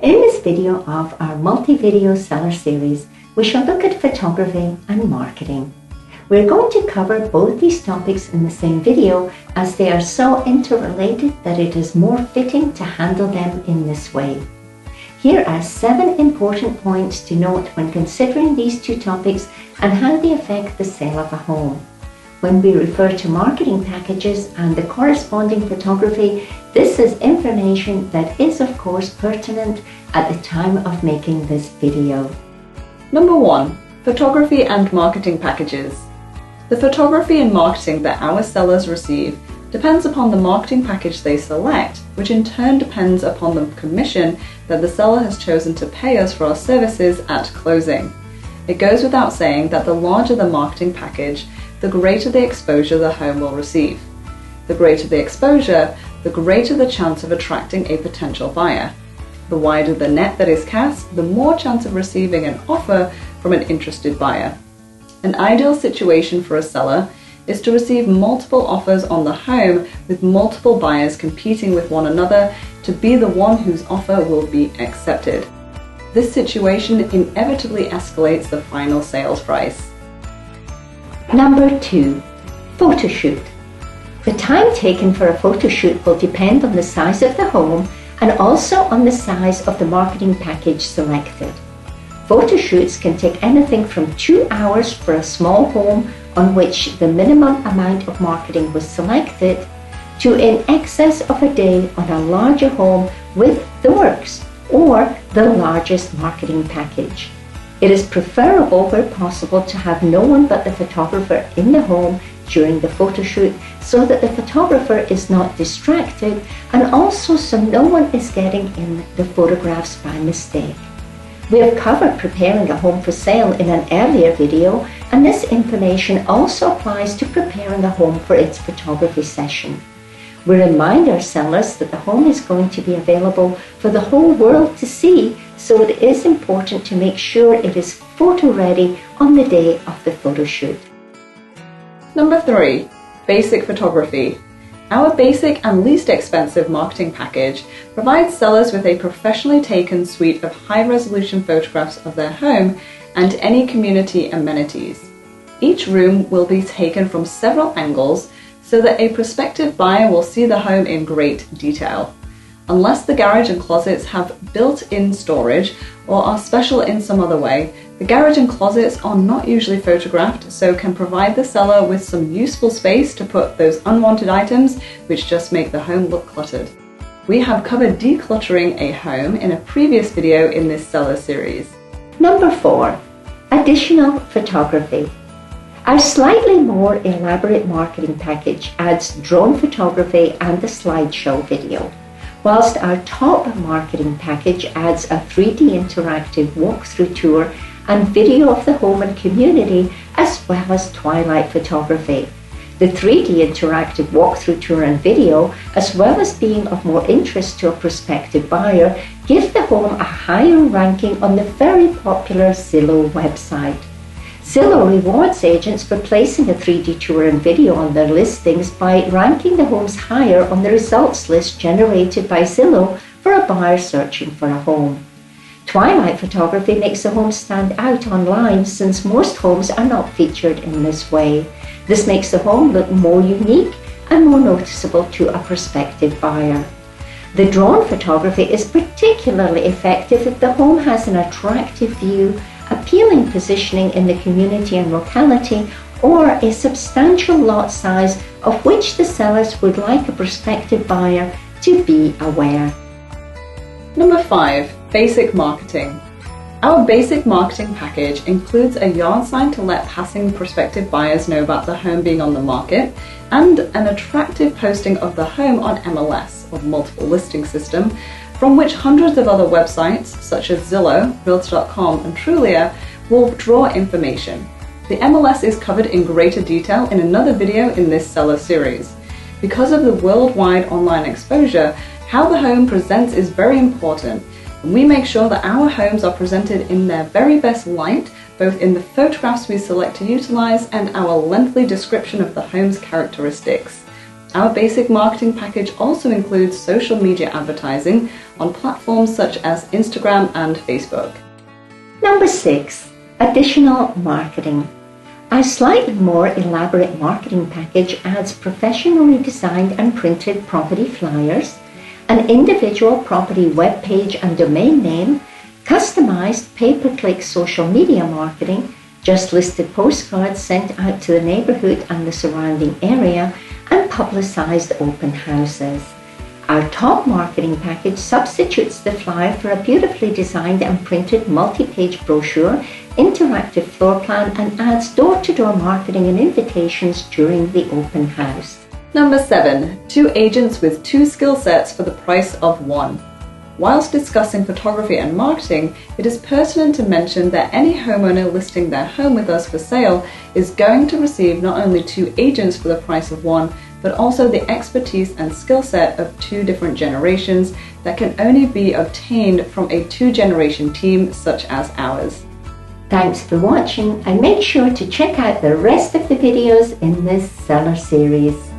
In this video of our multi-video seller series, we shall look at photography and marketing. We're going to cover both these topics in the same video as they are so interrelated that it is more fitting to handle them in this way. Here are 7 important points to note when considering these two topics and how they affect the sale of a home. When we refer to marketing packages and the corresponding photography, this is information that is of course pertinent at the time of making this video. Number 1. Photography and marketing packages. The photography and marketing that our sellers receive depends upon the marketing package they select, which in turn depends upon the commission that the seller has chosen to pay us for our services at closing. It goes without saying that the larger the marketing package, the greater the exposure the home will receive. The greater the exposure, the greater the chance of attracting a potential buyer. The wider the net that is cast, the more chance of receiving an offer from an interested buyer. An ideal situation for a seller is to receive multiple offers on the home with multiple buyers competing with one another to be the one whose offer will be accepted. This situation inevitably escalates the final sales price. Number 2. Photoshoot. The time taken for a photo shoot will depend on the size of the home and also on the size of the marketing package selected. Photo shoots can take anything from 2 hours for a small home on which the minimum amount of marketing was selected to in excess of a day on a larger home with the works or the largest marketing package. It is preferable where possible to have no one but the photographer in the home during the photo shoot so that the photographer is not distracted and also so no one is getting in the photographs by mistake. We have covered preparing a home for sale in an earlier video, and this information also applies to preparing a home for its photography session. We remind our sellers that the home is going to be available for the whole world to see, so it is important to make sure it is photo ready on the day of the photo shoot. Number 3. Basic photography. Our basic and least expensive marketing package provides sellers with a professionally taken suite of high-resolution photographs of their home and any community amenities. Each room will be taken from several angles so that a prospective buyer will see the home in great detail. Unless the garage and closets have built-in storage or are special in some other way, the garage and closets are not usually photographed, so can provide the seller with some useful space to put those unwanted items which just make the home look cluttered. We have covered decluttering a home in a previous video in this seller series. Number 4. Additional photography. Our slightly more elaborate marketing package adds drone photography and the slideshow video, whilst our top marketing package adds a 3D interactive walkthrough tour and video of the home and community, as well as twilight photography. The 3D interactive walkthrough tour and video, as well as being of more interest to a prospective buyer, give the home a higher ranking on the very popular Zillow website. Zillow rewards agents for placing a 3D tour and video on their listings by ranking the homes higher on the results list generated by Zillow for a buyer searching for a home. Twilight photography makes a home stand out online since most homes are not featured in this way. This makes the home look more unique and more noticeable to a prospective buyer. The drone photography is particularly effective if the home has an attractive view, appealing positioning in the community and locality, or a substantial lot size of which the sellers would like a prospective buyer to be aware. Number 5. Basic marketing. Our basic marketing package includes a yard sign to let passing prospective buyers know about the home being on the market and an attractive posting of the home on MLS, or multiple listing system, from which hundreds of other websites such as Zillow, Realtor.com and Trulia will draw information. The MLS is covered in greater detail in another video in this seller series. Because of the worldwide online exposure, how the home presents is very important, and we make sure that our homes are presented in their very best light, both in the photographs we select to utilize and our lengthy description of the home's characteristics. Our basic marketing package also includes social media advertising on platforms such as Instagram and Facebook. Number 6. Additional marketing. Our slightly more elaborate marketing package adds professionally designed and printed property flyers, an individual property web page and domain name, customized pay-per-click social media marketing, just listed postcards sent out to the neighborhood and the surrounding area, and publicized open houses. Our top marketing package substitutes the flyer for a beautifully designed and printed multi-page brochure, interactive floor plan, and adds door-to-door marketing and invitations during the open house. Number 7. 2 agents with 2 skill sets for the price of 1. Whilst discussing photography and marketing, it is pertinent to mention that any homeowner listing their home with us for sale is going to receive not only 2 agents for the price of 1, but also the expertise and skill set of 2 different generations that can only be obtained from a 2-generation team such as ours. Thanks for watching, and make sure to check out the rest of the videos in this seller series.